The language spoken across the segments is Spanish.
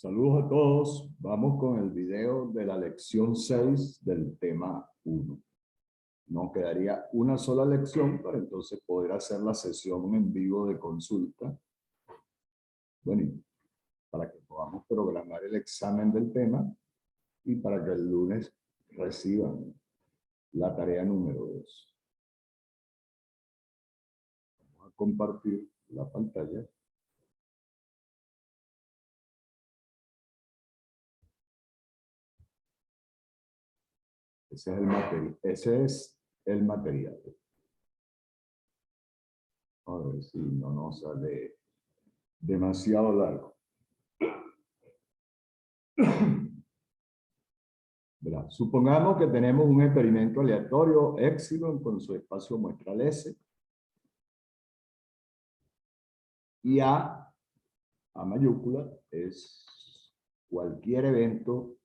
Saludos a todos. Vamos con el video de la lección 6 del tema 1. Nos quedaría una sola lección para entonces poder hacer la sesión en vivo de consulta. Bueno, para que podamos programar el examen del tema y para que el lunes reciban la tarea número 2. Vamos a compartir la pantalla. Ese es el material. A ver si no nos sale demasiado largo. ¿Verdad? Supongamos que tenemos un experimento aleatorio Epsilon con su espacio muestral S. Y A mayúscula, es cualquier evento,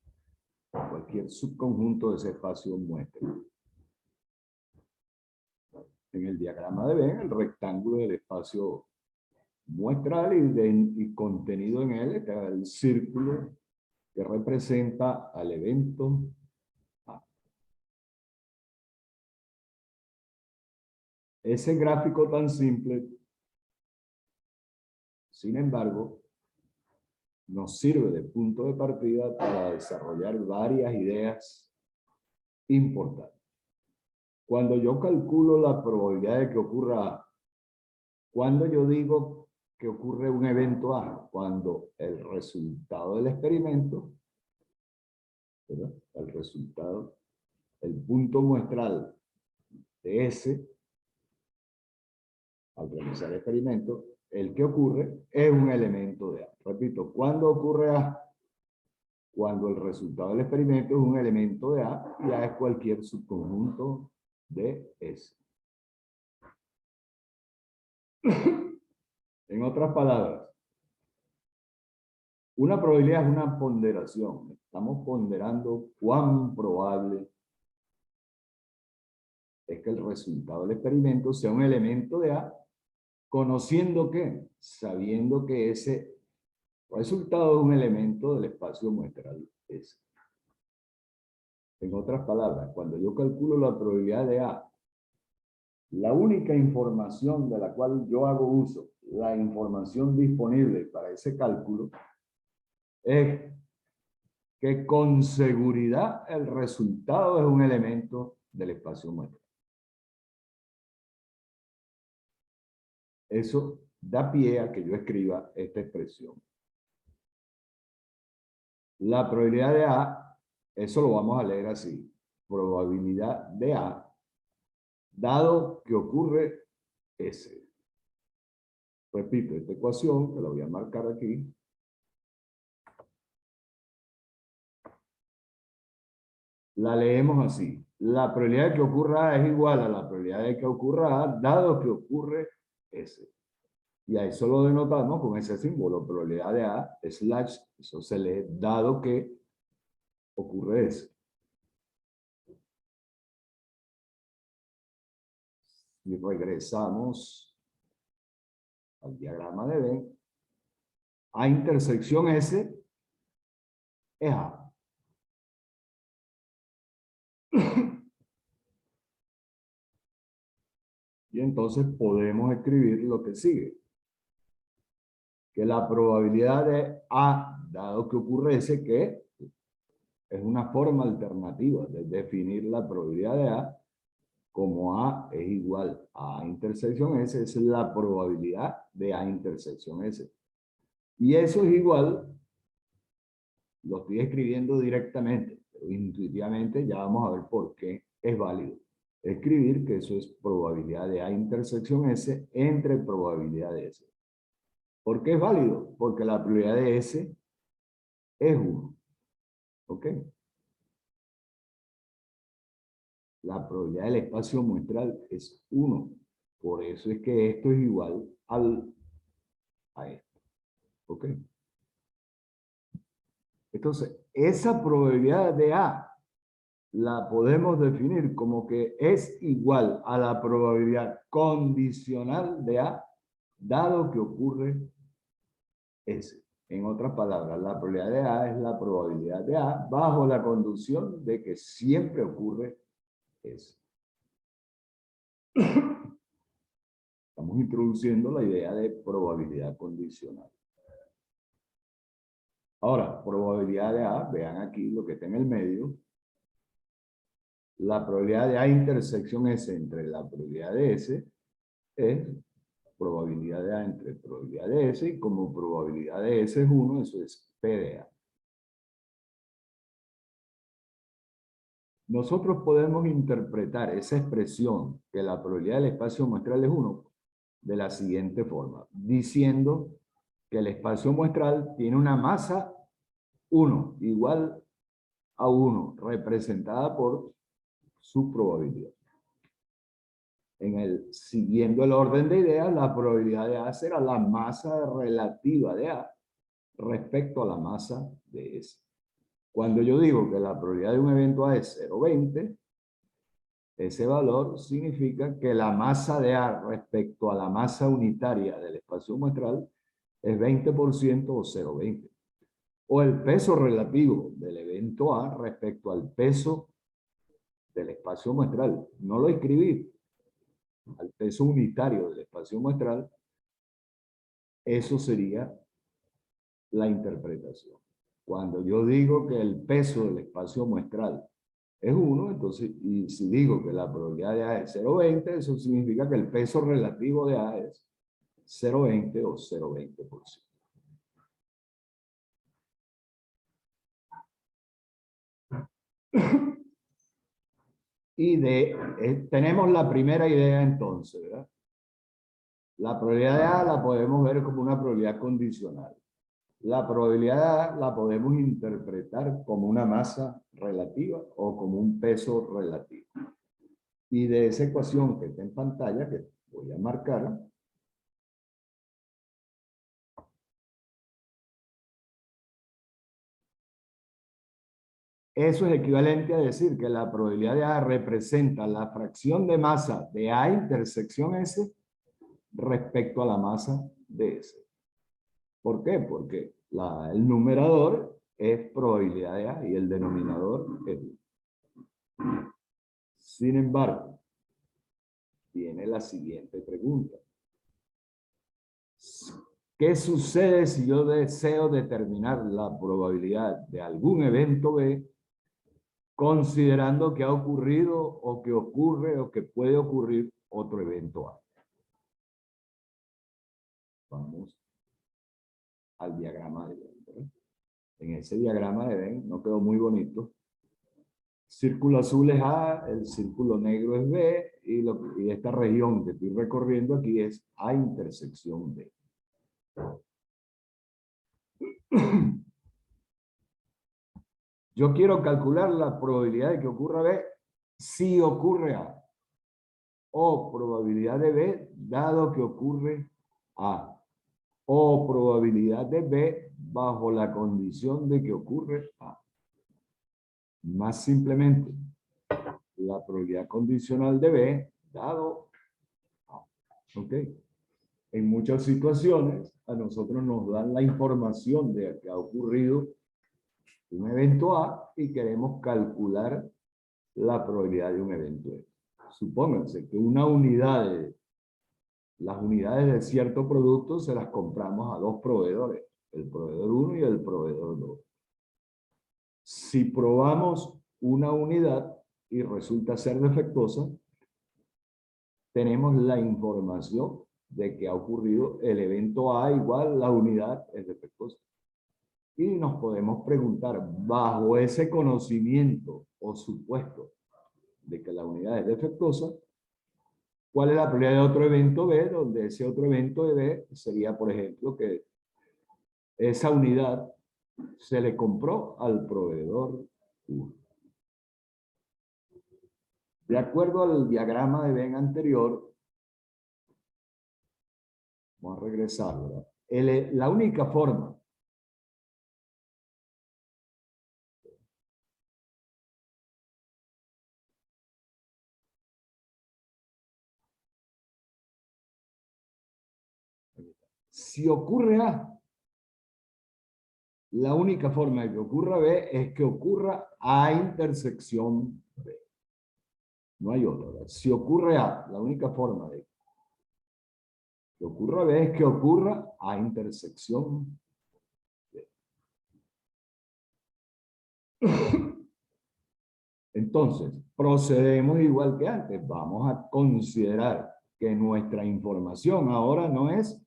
cualquier subconjunto de ese espacio muestra. En el diagrama de Venn, el rectángulo del espacio muestral y contenido en él está el círculo que representa al evento A. Ese gráfico tan simple, sin embargo, nos sirve de punto de partida para desarrollar varias ideas importantes. Cuando yo calculo la probabilidad de que ocurra A, cuando yo digo que ocurre un evento A, cuando el resultado del experimento, ¿verdad? El resultado, el punto muestral de S, al realizar el experimento, el que ocurre es un elemento de A. Repito, ¿cuándo ocurre A? Cuando el resultado del experimento es un elemento de A y A es cualquier subconjunto de S. En otras palabras, una probabilidad es una ponderación. Estamos ponderando cuán probable es que el resultado del experimento sea un elemento de A, conociendo que, sabiendo que ese resultado es un elemento del espacio muestral S. En otras palabras, cuando yo calculo la probabilidad de A, la única información de la cual yo hago uso, la información disponible para ese cálculo, es que con seguridad el resultado es un elemento del espacio muestral. Eso da pie a que yo escriba esta expresión. La probabilidad de A, eso lo vamos a leer así, probabilidad de A, dado que ocurre S. Repito esta ecuación, que la voy a marcar aquí. La leemos así. La probabilidad de que ocurra A es igual a la probabilidad de que ocurra A, dado que ocurre S. Y a eso lo denotamos con ese símbolo, probabilidad de A, slash, eso se lee, dado que ocurre S. Y regresamos al diagrama de Venn, A intersección S es A. Y entonces podemos escribir lo que sigue. Que la probabilidad de A, dado que ocurre S, que es una forma alternativa de definir la probabilidad de A, como A es igual a intersección S, es la probabilidad de A intersección S. Y eso es igual, lo estoy escribiendo directamente, pero intuitivamente ya vamos a ver por qué es válido escribir que eso es probabilidad de A intersección S entre probabilidad de S. ¿Por qué es válido? Porque la probabilidad de S es 1. ¿Ok? La probabilidad del espacio muestral es 1. Por eso es que esto es igual a esto. ¿Ok? Entonces, esa probabilidad de A la podemos definir como que es igual a la probabilidad condicional de A, dado que ocurre S. En otras palabras, la probabilidad de A es la probabilidad de A bajo la condición de que siempre ocurre eso. Estamos introduciendo la idea de probabilidad condicional. Ahora, probabilidad de A, vean aquí lo que está en el medio. La probabilidad de A intersección S entre la probabilidad de S es probabilidad de A entre probabilidad de S, y como probabilidad de S es 1, eso es P de A. Nosotros podemos interpretar esa expresión que la probabilidad del espacio muestral es 1 de la siguiente forma, diciendo que el espacio muestral tiene una masa 1, igual a 1, representada por su probabilidad. Siguiendo el orden de ideas, la probabilidad de A será la masa relativa de A respecto a la masa de S. Cuando yo digo que la probabilidad de un evento A es 0,20, ese valor significa que la masa de A respecto a la masa unitaria del espacio muestral es 20% o 0,20. O el peso relativo del evento A respecto al peso del espacio muestral. No lo escribí. Al peso unitario del espacio muestral, eso sería la interpretación. Cuando yo digo que el peso del espacio muestral es 1, entonces, y si digo que la probabilidad de A es 0,20, eso significa que el peso relativo de A es 0,20 o 0,20%. Y tenemos la primera idea entonces, ¿verdad? La probabilidad de A la podemos ver como una probabilidad condicional. La probabilidad de A la podemos interpretar como una masa relativa o como un peso relativo. Y de esa ecuación que está en pantalla, que voy a marcar, eso es equivalente a decir que la probabilidad de A representa la fracción de masa de A intersección S respecto a la masa de S. ¿Por qué? Porque el numerador es probabilidad de A y el denominador es 1. Sin embargo, viene la siguiente pregunta. ¿Qué sucede si yo deseo determinar la probabilidad de algún evento B considerando que ha ocurrido o que ocurre o que puede ocurrir otro evento A? Vamos al diagrama de Venn, ¿verdad? En ese diagrama de Venn no quedó muy bonito. Círculo azul es A, el círculo negro es B, y esta región que estoy recorriendo aquí es A intersección B. Yo quiero calcular la probabilidad de que ocurra B si ocurre A, o probabilidad de B dado que ocurre A, o probabilidad de B bajo la condición de que ocurre A. Más simplemente, la probabilidad condicional de B dado A. ¿Ok? En muchas situaciones a nosotros nos dan la información de que ha ocurrido un evento A y queremos calcular la probabilidad de un evento B. Supónganse que las unidades de cierto producto se las compramos a dos proveedores, el proveedor 1 y el proveedor 2. Si probamos una unidad y resulta ser defectuosa, tenemos la información de que ha ocurrido el evento A igual la unidad es defectuosa. Y nos podemos preguntar, bajo ese conocimiento o supuesto de que la unidad es defectuosa, ¿cuál es la probabilidad de otro evento B? Donde ese otro evento de B sería, por ejemplo, que esa unidad se le compró al proveedor 1. De acuerdo al diagrama de Venn anterior, vamos a regresar, ¿verdad? La única forma si ocurre A, la única forma de que ocurra B es que ocurra A intersección B. No hay otra, ¿verdad? Si ocurre A, la única forma de que ocurra B es que ocurra A intersección B. Entonces, procedemos igual que antes. Vamos a considerar que nuestra información ahora no es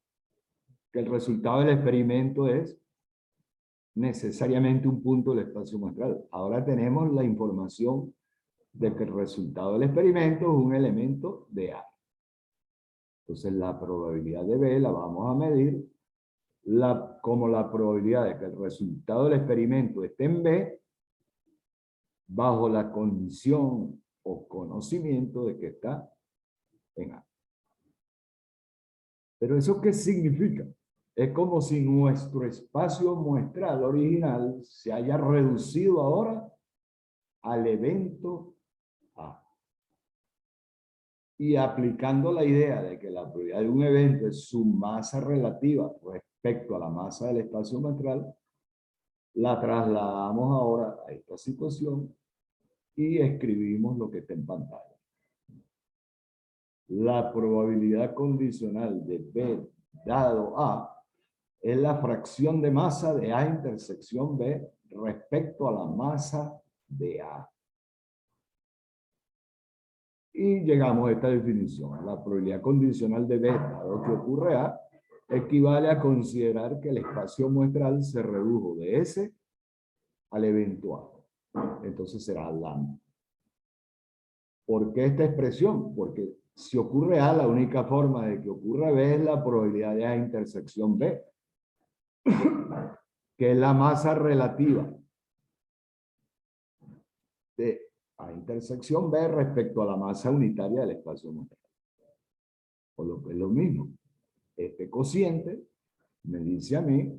que el resultado del experimento es necesariamente un punto del espacio muestral. Ahora tenemos la información de que el resultado del experimento es un elemento de A. Entonces la probabilidad de B la vamos a medir como la probabilidad de que el resultado del experimento esté en B bajo la condición o conocimiento de que está en A. ¿Pero eso qué significa? Es como si nuestro espacio muestral original se haya reducido ahora al evento A. Y aplicando la idea de que la probabilidad de un evento es su masa relativa respecto a la masa del espacio muestral, la trasladamos ahora a esta situación y escribimos lo que está en pantalla. La probabilidad condicional de B dado A es la fracción de masa de A intersección B respecto a la masa de A. Y llegamos a esta definición. La probabilidad condicional de B dado que ocurre A equivale a considerar que el espacio muestral se redujo de S al evento A. Entonces será lambda. ¿Por qué esta expresión? Porque si ocurre A, la única forma de que ocurra B es la probabilidad de A intersección B, que es la masa relativa de A intersección B respecto a la masa unitaria del espacio muestral. Por lo que es lo mismo. Este cociente me dice a mí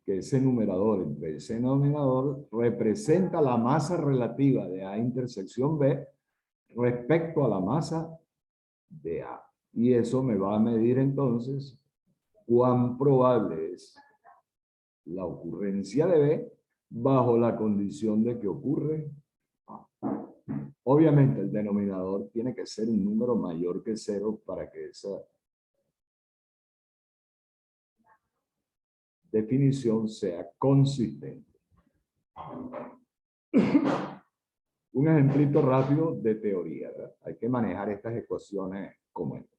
que ese numerador entre ese denominador representa la masa relativa de A intersección B respecto a la masa de A. Y eso me va a medir entonces cuán probable es la ocurrencia de B bajo la condición de que ocurre A. Obviamente el denominador tiene que ser un número mayor que 0 para que esa definición sea consistente. Un ejemplito rápido de teoría, ¿verdad? Hay que manejar estas ecuaciones como esta.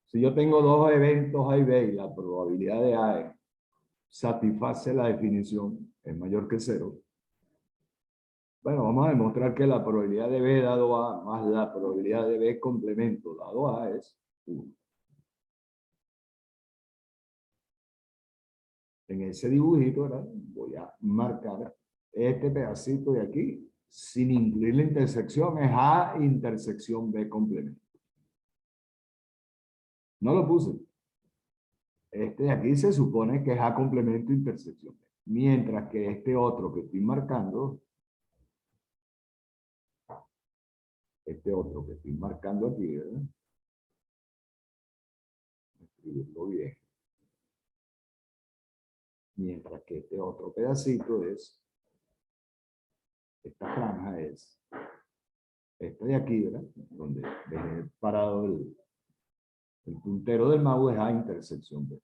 Si yo tengo dos eventos A y B y la probabilidad de A satisface la definición, es mayor que 0, bueno, vamos a demostrar que la probabilidad de B dado A más la probabilidad de B complemento dado A es 1. En ese dibujito, ¿verdad? Voy a marcar este pedacito de aquí, sin incluir la intersección, es A intersección B complemento. No lo puse. Este de aquí se supone que es A complemento intersección B. Mientras que este otro que estoy marcando, aquí, ¿verdad? Escribirlo bien. Mientras que este otro pedacito es, esta franja es, esta de aquí, ¿verdad? Donde dejé parado el puntero del mouse es A intersección B.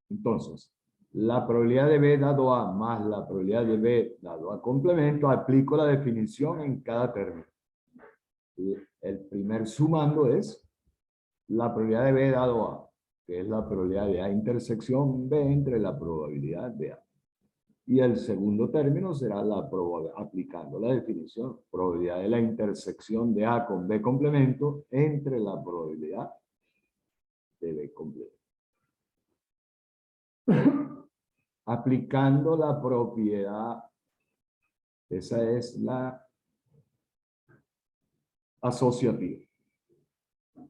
Entonces, la probabilidad de B dado A más la probabilidad de B dado A complemento, aplico la definición en cada término. El primer sumando es la probabilidad de B dado A, que es la probabilidad de A intersección B entre la probabilidad de A. Y el segundo término será la aplicando la definición, probabilidad de la intersección de A con B complemento entre la probabilidad de B complemento. Aplicando la propiedad, esa es la asociativa.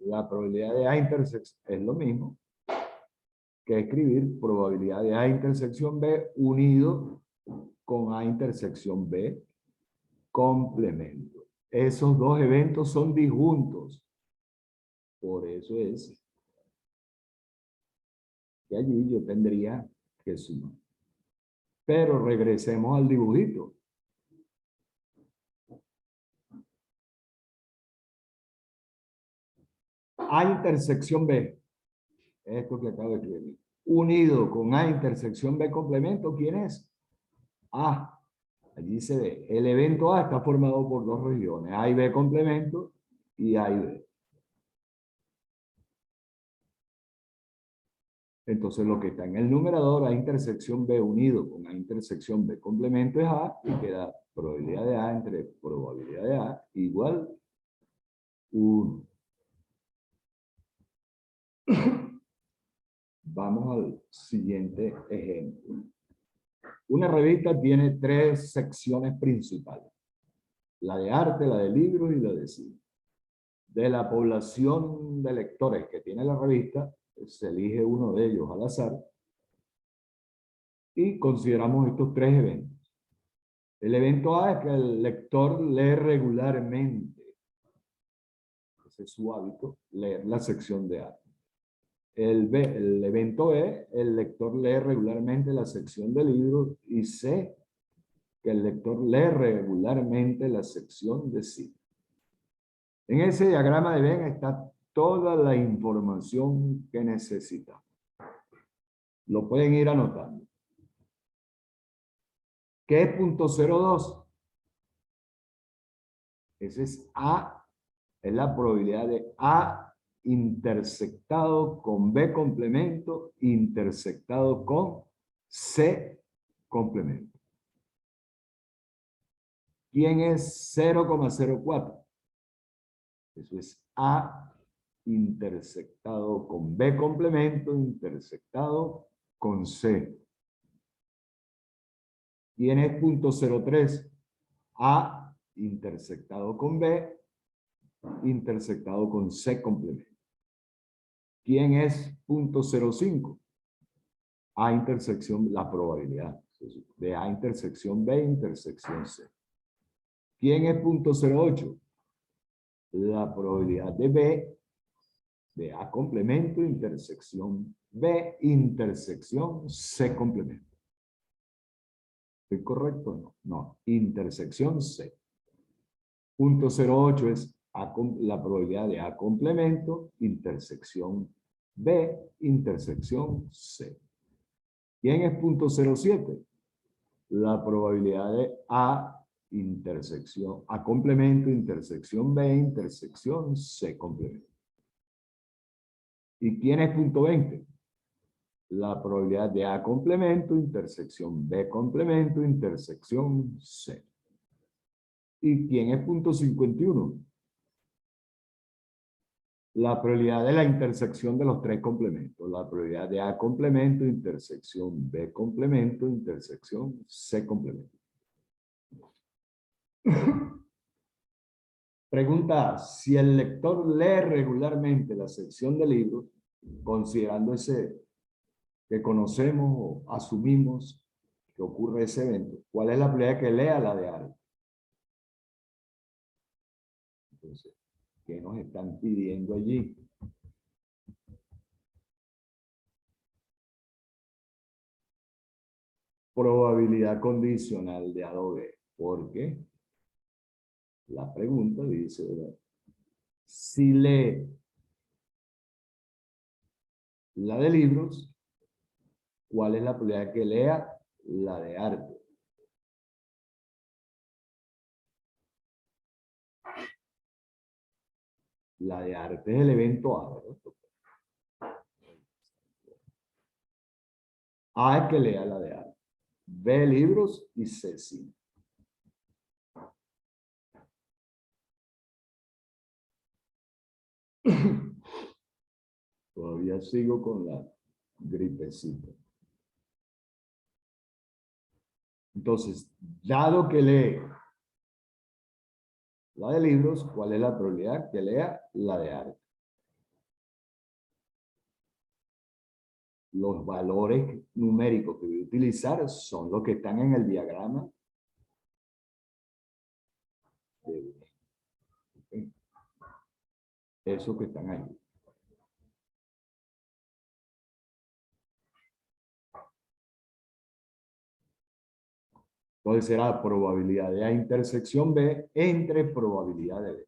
La probabilidad de A intersección es lo mismo que escribir probabilidad de A intersección B unido con A intersección B complemento. Esos dos eventos son disjuntos. Por eso es que allí yo tendría que sumar. Pero regresemos al dibujito. A intersección B. Esto que acabo de escribir. Unido con A intersección B complemento, ¿quién es? A. Allí se ve. El evento A está formado por dos regiones. A y B complemento y A y B. Entonces lo que está en el numerador, A intersección B unido con A intersección B complemento es A, y queda probabilidad de A entre probabilidad de A igual 1. Vamos al siguiente ejemplo. Una revista tiene 3 secciones principales. La de arte, la de libros y la de cine. De la población de lectores que tiene la revista, se elige uno de ellos al azar y consideramos estos 3 eventos. El evento A es que el lector lee regularmente. Ese es su hábito, leer la sección de arte. El evento B, el lector lee regularmente la sección de libros, y C, que el lector lee regularmente la sección de cine. En ese diagrama de Venn está toda la información que necesitamos. Lo pueden ir anotando. ¿Qué es .02? Ese es A, es la probabilidad de A intersectado con B complemento, intersectado con C complemento. ¿Quién es 0,04? Eso es A intersectado con B complemento, intersectado con C. ¿Quién es .03? A intersectado con B, intersectado con C complemento. ¿Quién es .05? A intersección, la probabilidad de A intersección B, intersección C. ¿Quién es .08? La probabilidad de B, de A complemento, intersección B, intersección C complemento. ¿Estoy correcto o no? No, intersección C. .08 es la probabilidad de A complemento, intersección B, intersección C. ¿Quién es .07? La probabilidad de A intersección, A complemento, intersección B, intersección C complemento. ¿Y quién es .20? La probabilidad de A complemento, intersección B complemento, intersección C. ¿Y quién es .51? La probabilidad de la intersección de los 3 complementos. La probabilidad de A complemento, intersección B complemento, intersección C complemento. Pregunta: si el lector lee regularmente la sección de libros, considerando ese que conocemos o asumimos que ocurre ese evento, ¿cuál es la probabilidad que lea la de arte? Entonces, ¿qué nos están pidiendo allí? Probabilidad condicional de A o B. ¿Por qué? La pregunta dice, ¿verdad? Si lee la de libros, ¿cuál es la probabilidad que lea la de arte? La de arte es el evento A, ¿verdad? A es que lea la de arte. B, libros, y C, cine. Todavía sigo con la gripecita. Entonces, dado que lee la de libros, ¿cuál es la probabilidad que lea la de arte? Los valores numéricos que voy a utilizar son los que están en el diagrama de esos que están ahí. Entonces será probabilidad de A intersección B entre probabilidad de B.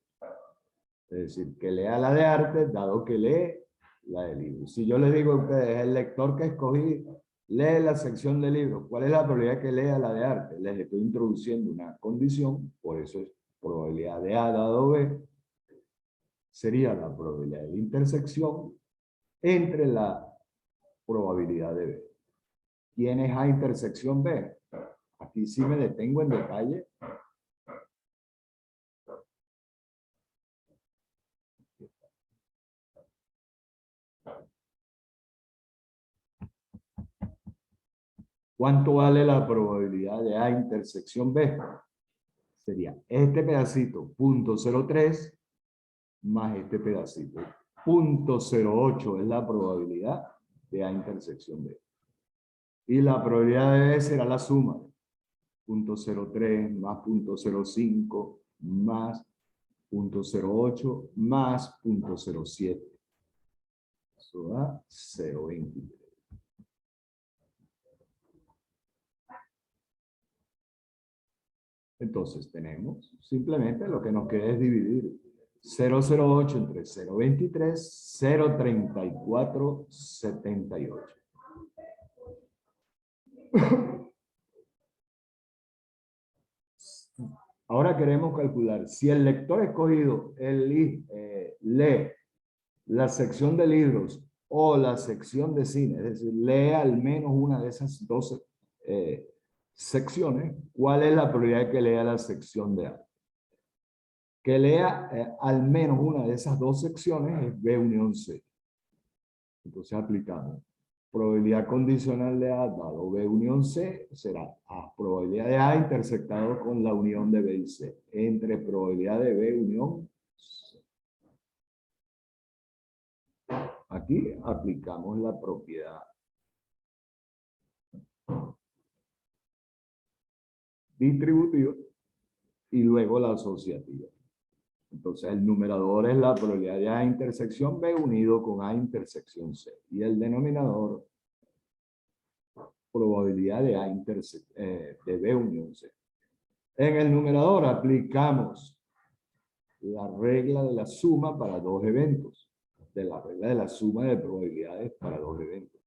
Es decir, que lea la de arte, dado que lee la de libros. Si yo les digo a ustedes, el lector que escogí lee la sección de libros, ¿cuál es la probabilidad que lea la de arte? Les estoy introduciendo una condición, por eso es probabilidad de A dado B, sería la probabilidad de la intersección entre la probabilidad de B. ¿Quién es A intersección B? Aquí sí me detengo en detalle. ¿Cuánto vale la probabilidad de A intersección B? Sería este pedacito, 0.03, más este pedacito. 0.08 es la probabilidad de A intersección B. Y la probabilidad de B será la suma. 0.03 más 0.05 más 0.08 más 0.07. Eso da 0.23. Entonces tenemos, simplemente lo que nos queda es dividir 0.08 entre 0.23, 0.3478. Ahora queremos calcular si el lector escogido lee la sección de libros o la sección de cine, es decir, lee al menos una de esas dos secciones, ¿cuál es la probabilidad de que lea la sección de arte? Que lea al menos una de esas dos secciones es B unión C. Entonces aplicamos probabilidad condicional de A dado B unión C será A, probabilidad de A intersectado con la unión de B y C, entre probabilidad de B unión C. Aquí aplicamos la propiedad distributiva y luego la asociativa. Entonces el numerador es la probabilidad de A intersección B unido con A intersección C. Y el denominador, probabilidad de A de B unión C. En el numerador aplicamos la regla de la suma para dos eventos. De la regla de la suma de probabilidades para dos eventos.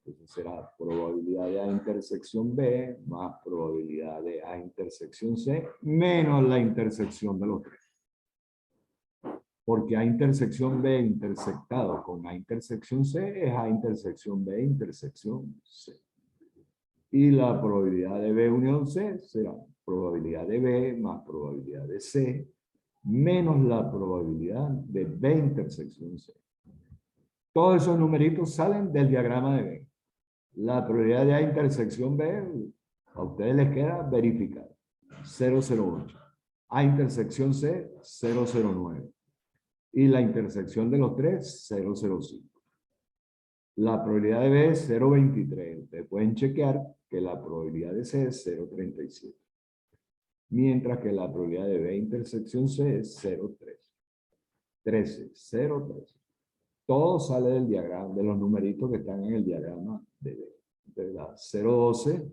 Entonces será probabilidad de A intersección B más probabilidad de A intersección C menos la intersección de los tres. Porque A intersección B intersectado con A intersección C es A intersección B intersección C. Y la probabilidad de B unión C será probabilidad de B más probabilidad de C menos la probabilidad de B intersección C. Todos esos numeritos salen del diagrama de B. La probabilidad de A intersección B, a ustedes les queda verificar. 008. A intersección C, 009. Y la intersección de los tres, 005. La probabilidad de B es 0.23. Ustedes pueden chequear que la probabilidad de C es 0.37. Mientras que la probabilidad de B intersección C es 0.13. 0.13. Todo sale del diagrama, de los numeritos que están en el diagrama de B. ¿Verdad? 0.12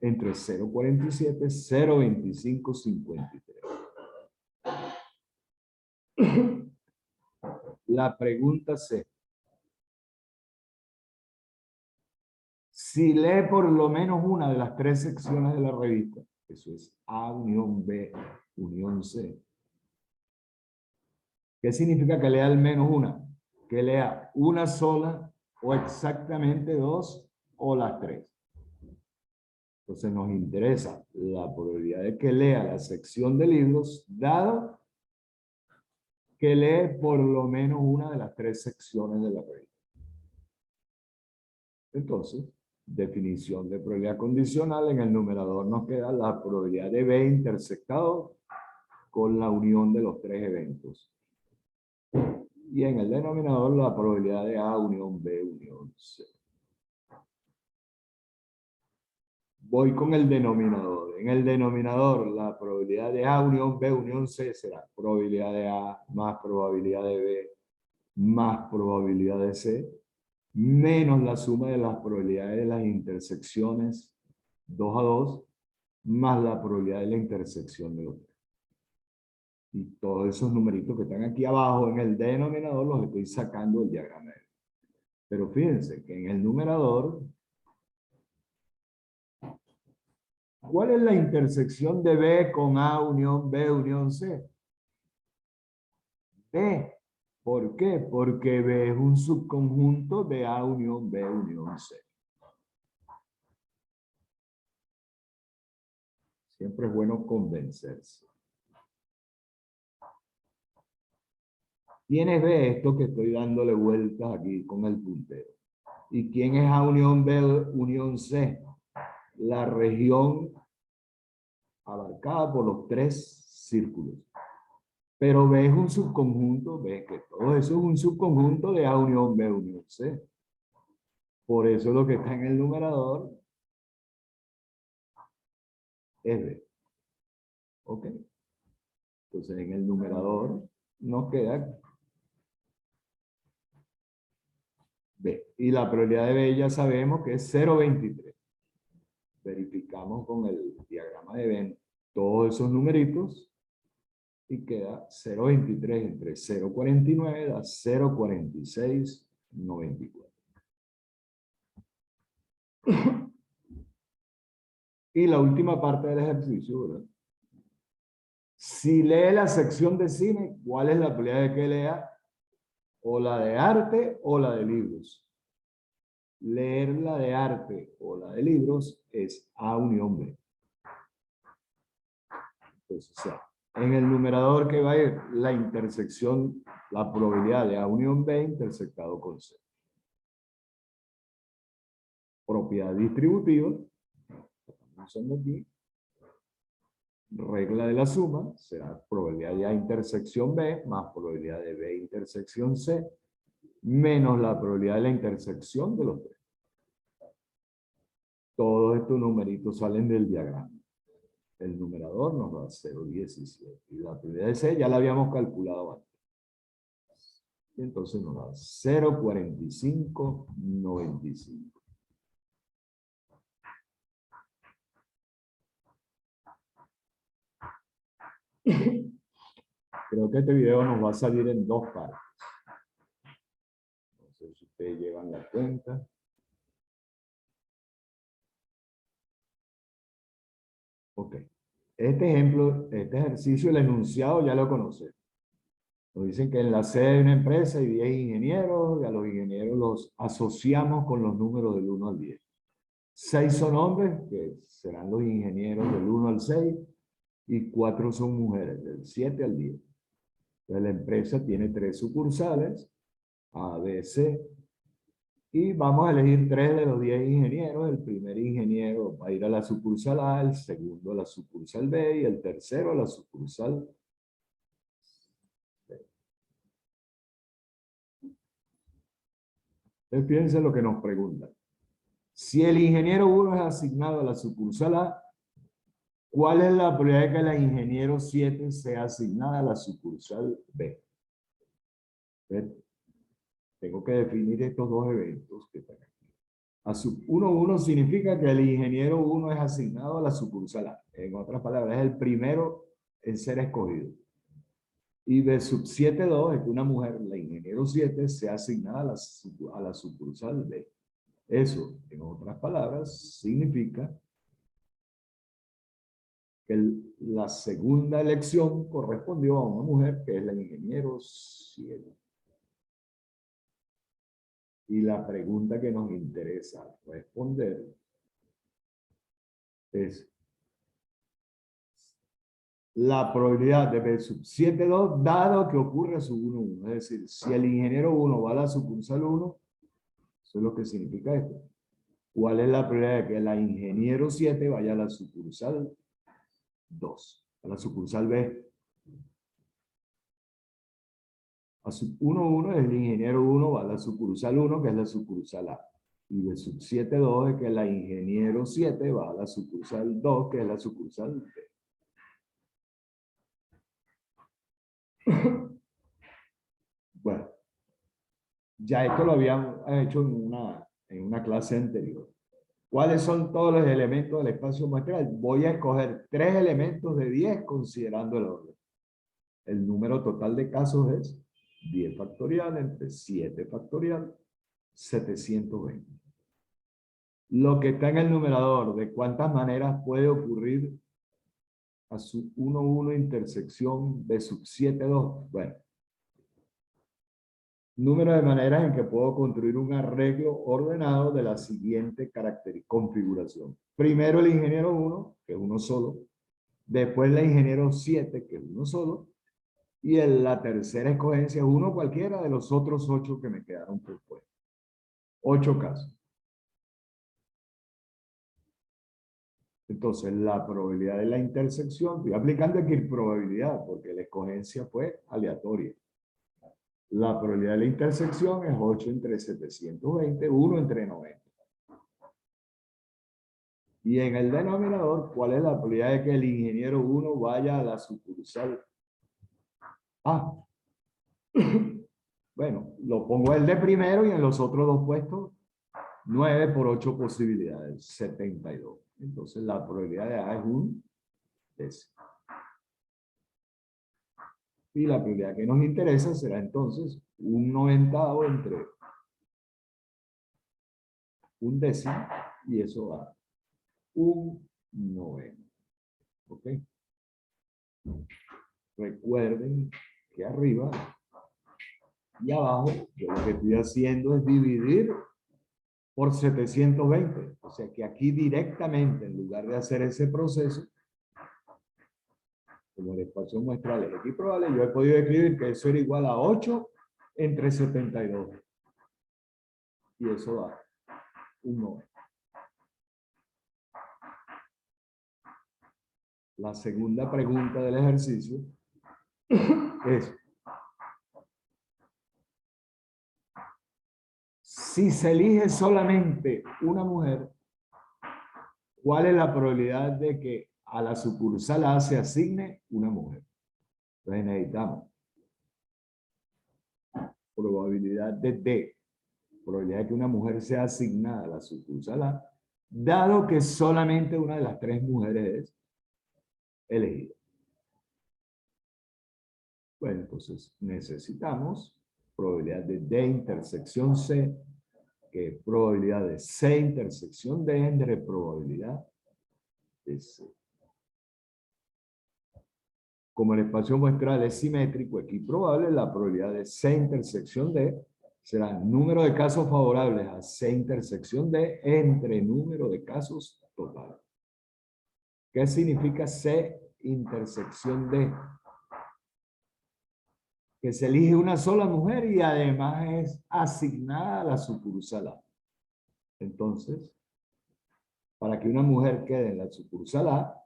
entre 0.47, 0.25, 53. La pregunta C. Si lee por lo menos una de las tres secciones de la revista, eso es A unión B unión C. ¿Qué significa que lea al menos una? Que lea una sola o exactamente dos o las tres. Entonces nos interesa la probabilidad de que lea la sección de libros, dado que lee por lo menos una de las tres secciones de la revista. Entonces, definición de probabilidad condicional, en el numerador nos queda la probabilidad de B intersectado con la unión de los tres eventos. Y en el denominador la probabilidad de A unión B unión C. Voy con el denominador. En el denominador la probabilidad de A unión B unión C será probabilidad de A más probabilidad de B más probabilidad de C menos la suma de las probabilidades de las intersecciones 2 a 2, más la probabilidad de la intersección de los tres. Y todos esos numeritos que están aquí abajo en el denominador los estoy sacando del diagrama. Pero fíjense que en el numerador, ¿cuál es la intersección de B con A unión B unión C? B. ¿Por qué? Porque B es un subconjunto de A unión B unión C. Siempre es bueno convencerse. ¿Quién es B? Esto que estoy dándole vueltas aquí con el puntero. ¿Y quién es A unión B unión C? La región abarcada por los tres círculos. Pero B es un subconjunto, ve que todo eso es un subconjunto de A unión B unión C. Por eso lo que está en el numerador es B. ¿Ok? Entonces en el numerador nos queda B. Y la probabilidad de B ya sabemos que es 0,23. Verificamos con el diagrama de Venn todos esos numeritos y queda 0,23 entre 0,49 da 0,4694. Y la última parte del ejercicio, ¿verdad? Si lee la sección de cine, ¿cuál es la probabilidad de que lea? O la de arte o la de libros. Leer la de arte o la de libros es A unión B. Entonces, o sea, en el numerador que va a ir la intersección, la probabilidad de A unión B intersectado con C. Propiedad distributiva, usando aquí, regla de la suma, será probabilidad de A intersección B más probabilidad de B intersección C, menos la probabilidad de la intersección de los tres. Todos estos numeritos salen del diagrama. El numerador nos da 0,17. Y la probabilidad de C ya la habíamos calculado antes. Y entonces nos da 0,4595. Creo que este video nos va a salir en dos partes. No sé si ustedes llevan la cuenta. Ok. Este ejemplo, este ejercicio, el enunciado ya lo conocen. Nos dicen que en la sede de una empresa hay 10 ingenieros y a los ingenieros los asociamos con los números del 1 al 10. 6 son hombres, que serán los ingenieros del 1 al 6, y 4 son mujeres, del 7 al 10. Entonces la empresa tiene 3 sucursales, A, B, C, y vamos a elegir 3 de los 10 ingenieros. El primer ingeniero va a ir a la sucursal A, el segundo a la sucursal B y el tercero a la sucursal C. Entonces fíjense lo que nos preguntan. Si el ingeniero 1 es asignado a la sucursal A, ¿cuál es la probabilidad de que la ingeniero 7 sea asignada a la sucursal B? ¿Ven? Tengo que definir estos dos eventos que están aquí. A sub 1 significa que el ingeniero 1 es asignado a la sucursal A. En otras palabras, es el primero en ser escogido. Y B sub 7,2 es que una mujer, la ingeniero 7, sea asignada a la sucursal B. Eso, en otras palabras, significa que la segunda elección correspondió a una mujer que es la ingeniero 7. Y la pregunta que nos interesa responder es la probabilidad de B sub 7,2 dado que ocurre sub 1,1. Es decir, si el ingeniero 1 va a la sucursal 1, eso es lo que significa esto. ¿Cuál es la probabilidad de que la ingeniero 7 vaya a la sucursal 2? A la sucursal B. A sub 1,1 es el ingeniero 1 va a la sucursal 1, que es la sucursal A. Y de sub 7,2 es que la ingeniero 7 va a la sucursal 2, que es la sucursal B. Bueno, Ya esto lo habíamos hecho en una clase anterior. ¿Cuáles son todos los elementos del espacio muestral? Voy a escoger 3 elementos de 10 considerando el orden. El número total de casos es 10 factorial entre 7 factorial, 720. Lo que está en el numerador, de cuántas maneras puede ocurrir a su 1, 1 intersección B sub 7, 2. Bueno, número de maneras en que puedo construir un arreglo ordenado de la siguiente configuración. Primero el ingeniero 1, que es uno solo. Después la ingeniero 7, que es uno solo. Y la tercera escogencia, uno cualquiera de los otros 8 que me quedaron por fuera. 8 casos. Entonces, la probabilidad de la intersección, estoy aplicando aquí probabilidad, porque la escogencia fue aleatoria. La probabilidad de la intersección es 8 entre 720, 1 entre 90. Y en el denominador, ¿cuál es la probabilidad de que el ingeniero 1 vaya a la sucursal A? Bueno, lo pongo el de primero y en los otros dos puestos, 9 por 8 posibilidades, 72. Entonces la probabilidad de A es un décimo. Y la probabilidad que nos interesa será entonces un 90avo entre un décimo, y eso va un noveno. ¿Ok? Recuerden que arriba y abajo, yo lo que estoy haciendo es dividir por 720. O sea que aquí directamente, en lugar de hacer ese proceso, como el espacio muestral es X probable, yo he podido escribir que eso era igual a 8 entre 72. Y eso da un 9. La segunda pregunta del ejercicio es: si se elige solamente una mujer, ¿cuál es la probabilidad de que a la sucursal A se asigne una mujer? Entonces necesitamos probabilidad de D, probabilidad de que una mujer sea asignada a la sucursal A, dado que solamente una de las 3 mujeres es elegida. Bueno, entonces necesitamos probabilidad de D intersección C, que es probabilidad de C intersección D entre probabilidad de C. Como el espacio muestral es simétrico, equiprobable, la probabilidad de C intersección D será número de casos favorables a C intersección D entre número de casos totales. ¿Qué significa C intersección D? Que se elige una sola mujer y además es asignada a la sucursal A. Entonces, para que una mujer quede en la sucursal A,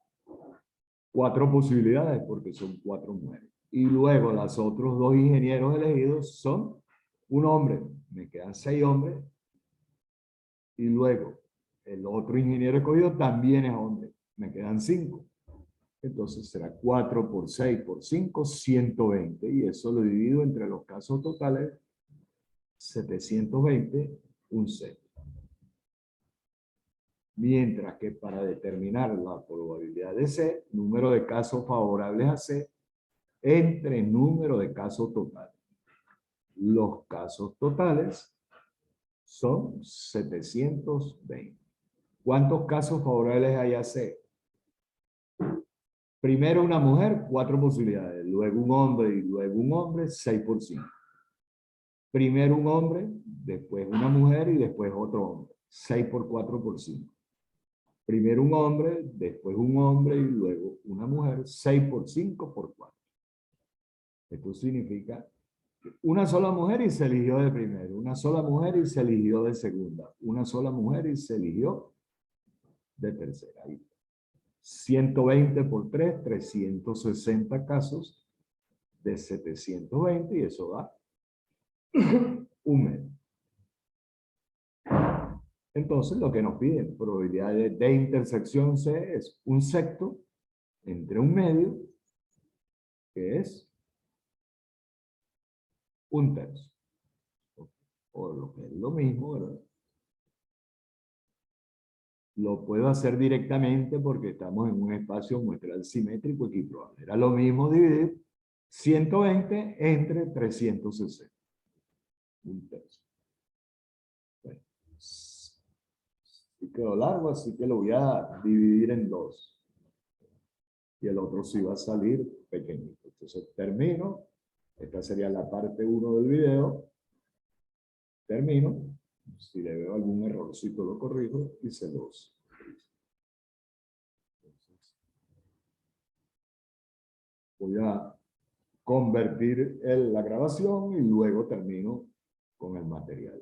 4 posibilidades porque son 4 mujeres. Y luego los otros 2 ingenieros elegidos son un hombre. Me quedan 6 hombres. Y luego el otro ingeniero escogido también es hombre. Me quedan 5. Entonces será 4 por 6 por 5, 120. Y eso lo divido entre los casos totales, 720, un 6. Mientras que para determinar la probabilidad de C, número de casos favorables a C, entre número de casos totales. Los casos totales son 720. ¿Cuántos casos favorables hay a C? Primero una mujer, 4 posibilidades. Luego un hombre y luego un hombre, 6 por 5. Primero un hombre, después una mujer y después otro hombre. 6 por 4 por 5. Primero un hombre, después un hombre y luego una mujer. 6 por 5 por 4. Esto significa una sola mujer y se eligió de primero, una sola mujer y se eligió de segunda, una sola mujer y se eligió de tercera. Ahí. 120 por 3, 360 casos de 720 y eso da un medio. Entonces lo que nos piden, probabilidad de intersección C es un sexto entre un medio, que es un tercio. o lo que es lo mismo, ¿verdad? Lo puedo hacer directamente porque estamos en un espacio muestral simétrico equiprobable. Era lo mismo dividir 120 entre 360. Un tercio. Bueno, sí quedó largo, así que lo voy a dividir en dos. Y el otro sí va a salir pequeñito. Entonces termino. Esta sería la parte 1 del video. Termino. Si le veo algún errorcito lo corrijo y se los... Entonces, voy a convertir la grabación y luego termino con el material.